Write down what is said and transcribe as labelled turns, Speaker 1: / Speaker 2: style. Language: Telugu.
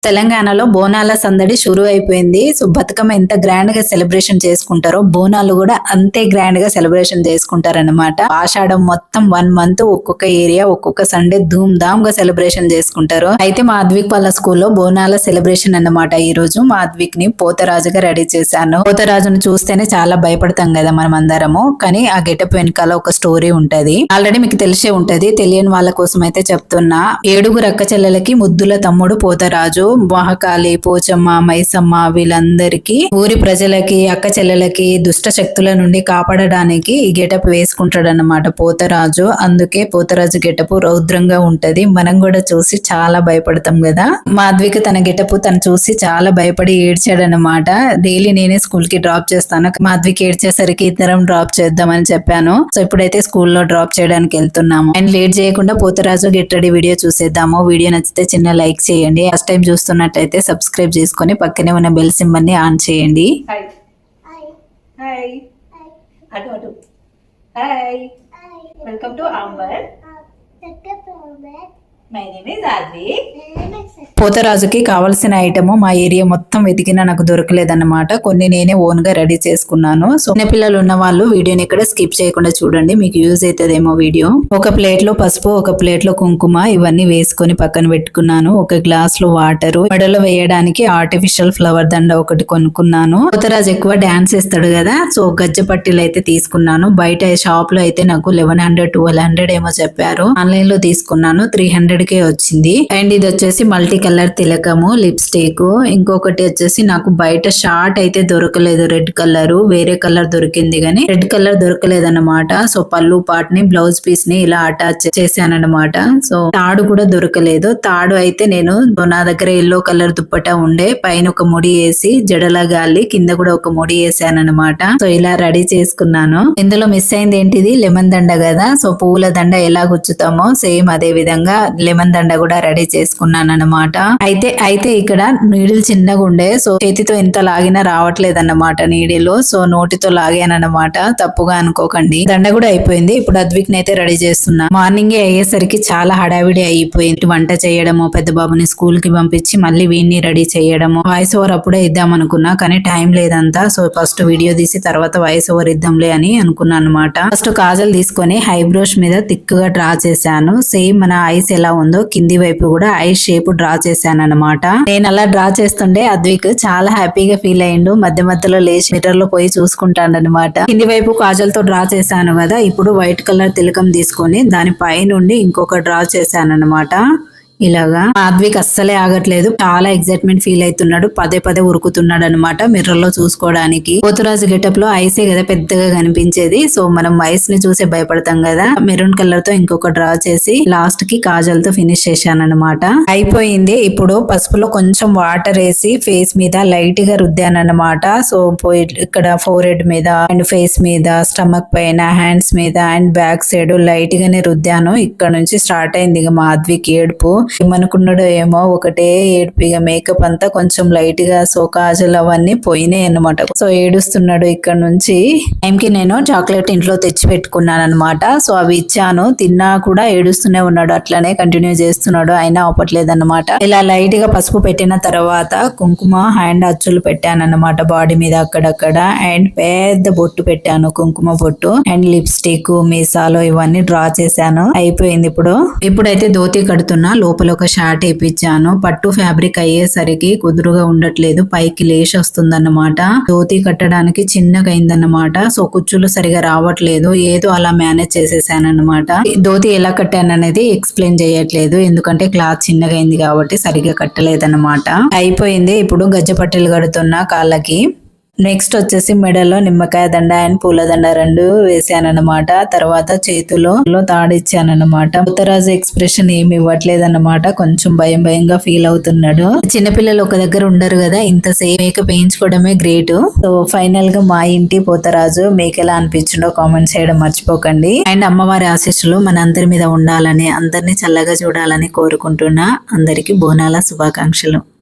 Speaker 1: తెలంగాణలో బోనాల సందడి షురు అయిపోయింది. సో బతుకమ్మ ఎంత గ్రాండ్ గా సెలబ్రేషన్ చేసుకుంటారో బోనాలు కూడా అంతే గ్రాండ్ గా సెలబ్రేషన్ చేసుకుంటారన్నమాట. ఆషాఢం మొత్తం 1 మంత్ ఒక్కొక్క ఏరియా ఒక్కొక్క సండే ధూమ్ ధామ్ గా సెలబ్రేషన్ చేసుకుంటారు. అయితే మా అద్విక్ వాళ్ళ స్కూల్లో బోనాల సెలబ్రేషన్ అన్నమాట. ఈ రోజు మా అద్విక్ ని పోతరాజుగా రెడీ చేశాను. పోతరాజును చూస్తేనే చాలా భయపడతాం కదా మనం అందరము, కానీ ఆ గెటప్ వెనకాల ఒక స్టోరీ ఉంటది. ఆల్రెడీ మీకు తెలిసే ఉంటది, తెలియని వాళ్ళ కోసం అయితే చెప్తున్నా. 7 అక్క చెల్లెలకి ముద్దుల తమ్ముడు పోతరాజు. మహాకాళి, పోచమ్మ, మైసమ్మ వీళ్ళందరికీ ఊరి ప్రజలకి అక్క చెల్లెలకి దుష్ట శక్తుల నుండి కాపాడడానికి ఈ గెటప్ వేసుకుంటాడు అన్నమాట పోతరాజు. అందుకే పోతరాజు గెటప్ రౌద్రంగా ఉంటది. మనం కూడా చూసి చాలా భయపడతాం కదా. మాధవిక తన గెటప్ తను చూసి చాలా భయపడి ఏడ్చాడనమాట. డైలీ నేనే స్కూల్ కి డ్రాప్ చేస్తాను. మాధవికి ఏడ్చేసరికి ఇద్దరం డ్రాప్ చేద్దామని చెప్పాను. సో ఇప్పుడైతే స్కూల్లో డ్రాప్ చేయడానికి వెళ్తున్నాము. అండ్ లేట్ చేయకుండా పోతరాజు గెట్ రెడీ వీడియో చూసేద్దాము. వీడియో నచ్చితే చిన్న లైక్ చేయండి. ఫస్ట్ టైం చూస్తున్నట్టయితే సబ్స్క్రైబ్ చేసుకొని పక్కనే ఉన్న బెల్ సింబల్ ని ఆన్ చేయండి. Welcome to Amber. My name is Advik. పోతరాజుకి కావాల్సిన ఐటమ్ మా ఏరియా మొత్తం వెతికినా నాకు దొరకలేదన్నమాట. కొన్ని నేనే ఓన్ గా రెడీ చేసుకున్నాను. సో చిన్న పిల్లలు ఉన్న వాళ్ళు వీడియోని ఇక్కడ స్కిప్ చేయకుండా చూడండి, మీకు యూజ్ అవుతుందేమో వీడియో. ఒక ప్లేట్ లో పసుపు, ఒక ప్లేట్ లో కుంకుమ ఇవన్నీ వేసుకొని పక్కన పెట్టుకున్నాను. ఒక గ్లాస్ లో వాటర్, మెడలో వేయడానికి ఆర్టిఫిషియల్ ఫ్లవర్ దండ ఒకటి కొనుక్కున్నాను. పోతరాజు ఎక్కువ డాన్స్ వేస్తాడు కదా, సో గజ్జ పట్టీలు అయితే తీసుకున్నాను. బయట షాప్ లో అయితే నాకు 1100-1200 ఏమో చెప్పారు. ఆన్లైన్ లో తీసుకున్నాను, 300 కే వచ్చింది. అండ్ ఇది వచ్చేసి మల్టీ కలర్ తిలకము, లిప్స్టిక్. ఇంకొకటి వచ్చేసి నాకు బయట షార్ట్ అయితే దొరకలేదు, రెడ్ కలర్. వేరే కలర్ దొరికింది కానీ రెడ్ కలర్ దొరకలేదన్నమాట. సో పళ్ళు పార్ట్ ని, బ్లౌజ్ పీస్ ని ఇలా అటాచ్ చేశానన్నమాట. సో తాడు కూడా దొరకలేదు. తాడు అయితే నేను నా దగ్గర ఎల్లో కలర్ దుప్పటా ఉండే, పైన ఒక ముడి వేసి జడలా గాలి, కింద కూడా ఒక ముడి వేసానన్నమాట. సో ఇలా రెడీ చేసుకున్నాను. ఇందులో మిస్ అయింది ఏంటిది, లెమన్ దండ కదా. సో పూల దండ ఎలా గుచ్చుతామో సేమ్ అదే విధంగా లెమన్ దండ కూడా రెడీ చేసుకున్నాను అన్నమాట. అయితే ఇక్కడ నీడిల్ చిన్నగా ఉండే, సో చేతితో ఎంత లాగినా రావట్లేదు అన్నమాట నీడిలో. సో నోటితో లాగానన్నమాట, తప్పుగా అనుకోకండి. దండ కూడా అయిపోయింది. ఇప్పుడు అద్విక్ అయితే రెడీ చేస్తున్నా. మార్నింగ్ అయ్యేసరికి చాలా హడావిడి అయిపోయింది. వంట చేయడము, పెద్ద బాబుని స్కూల్ కి పంపించి మళ్ళీ వీడిని రెడీ చేయడము. వాయిస్ ఓవర్ అప్పుడే ఇద్దాం అనుకున్నా కానీ టైం లేదంతా. సో ఫస్ట్ వీడియో తీసి తర్వాత వాయిస్ ఓవర్ ఇద్దాంలే అని అనుకున్నాను అనమాట. ఫస్ట్ కాజల్ తీసుకొని ఐబ్రోస్ మీద థిక్గా డ్రా చేశాను. సేమ్ మన ఐస్ ఎలా ఉందో కింది వైపు కూడా ఐస్ షేప్ డ్రా చేశాను అనమాట. నేను అలా డ్రా చేస్తుంటే అద్విక్ చాలా హ్యాపీగా ఫీల్ అయ్యిండు. మధ్య మధ్యలో లేచి మిర్రర్ లో పోయి చూసుకుంటాను అనమాట. కింది వైపు కాజల్ తో డ్రా చేశాను కదా, ఇప్పుడు వైట్ కలర్ తిలకం తీసుకొని దాని పై నుండి ఇంకొక డ్రా చేశాను అనమాట. ఇలాగా అద్విక్ అస్సలే ఆగట్లేదు, చాలా ఎక్సైట్మెంట్ ఫీల్ అవుతున్నాడు. పదే పదే ఉరుకుతున్నాడు అనమాట మిర్రర్ లో చూసుకోవడానికి. పోతరాజు గెటప్ లో ఐసే కదా పెద్దగా కనిపించేది. సో మనం ఐస్ ని చూసే భయపడతాం కదా. మెరూన్ కలర్ తో ఇంకొక డ్రా చేసి లాస్ట్ కి కాజల్ తో ఫినిష్ చేశాను అనమాట. అయిపోయింది. ఇప్పుడు పసుపులో కొంచెం వాటర్ వేసి ఫేస్ మీద లైట్ గా రుద్దాను అనమాట. సో ఇక్కడ ఫోర్ హెడ్ మీద అండ్ ఫేస్ మీద, స్టమక్ పైన, హ్యాండ్స్ మీద అండ్ బ్యాక్ సైడ్ లైట్ గానే రుద్దాను. ఇక్కడ నుంచి స్టార్ట్ అయింది ఇక మా అద్విక్ ఏడుపు. ఏమనుకున్నాడో ఏమో, ఒకటే ఏడుపు. ఇక మేకప్ అంతా కొంచెం లైట్ గా, సో కాజల్ అవన్నీ పోయినాయి అనమాట. సో ఏడుస్తున్నాడు. ఇక్కడ నుంచి టైంకి నేను చాక్లెట్ ఇంట్లో తెచ్చి పెట్టుకున్నాను అనమాట. సో అవి ఇచ్చాను, తిన్నా కూడా ఏడుస్తూనే ఉన్నాడు. అట్లనే కంటిన్యూ చేస్తున్నాడు, అయినా అవ్వట్లేదు అనమాట. ఇలా లైట్ గా పసుపు పెట్టిన తర్వాత కుంకుమ హ్యాండ్ అచ్చులు పెట్టాను అనమాట బాడీ మీద అక్కడక్కడ. అండ్ పెద్ద బొట్టు పెట్టాను, కుంకుమ బొట్టు. అండ్ లిప్స్టిక్, మీసాలు ఇవన్నీ డ్రా చేశాను. అయిపోయింది. ఇప్పుడైతే ధోతి కడుతున్నా. లోపల ఒక షార్ట్ వేయించాను. పట్టు ఫ్యాబ్రిక్ అయ్యేసరికి కుదురుగా ఉండట్లేదు, పైకి లేష్ వస్తుందన్నమాట. ధోతి కట్టడానికి చిన్నగా అయిందన్నమాట. సో కుచ్చులు సరిగా రావట్లేదు, ఏదో అలా మేనేజ్ చేసేసాను అనమాట. ధోతి ఎలా కట్టాను అనేది ఎక్స్ప్లెయిన్ చేయట్లేదు, ఎందుకంటే క్లాత్ చిన్నగా అయింది కాబట్టి సరిగా కట్టలేదన్నమాట. అయిపోయింది. ఇప్పుడు గజ్జ పట్టీలు కడుతున్నా కాళ్ళకి. నెక్స్ట్ వచ్చేసి మెడలో నిమ్మకాయ దండ అండ్ పూల దండ 2 వేసానన్నమాట. తర్వాత చేతిలో తాడిచ్చానన్నమాట. పోతరాజు ఎక్స్ప్రెషన్ ఏమి ఇవ్వట్లేదన్నమాట, కొంచెం భయంగా ఫీల్ అవుతున్నాడు. చిన్నపిల్లలు ఒక దగ్గర ఉండరు కదా, ఇంతసేపు మేకప్ వేయించుకోవడమే గ్రేట్. సో ఫైనల్ గా మా ఇంటి పోతరాజు మీకు ఎలా అనిపించిందో కామెంట్ చేయడం మర్చిపోకండి. అండ్ అమ్మవారి ఆశీస్సులు మన అందరి మీద ఉండాలని, అందరినీ చల్లగా చూడాలని కోరుకుంటున్నా. అందరికి బోనాల శుభాకాంక్షలు.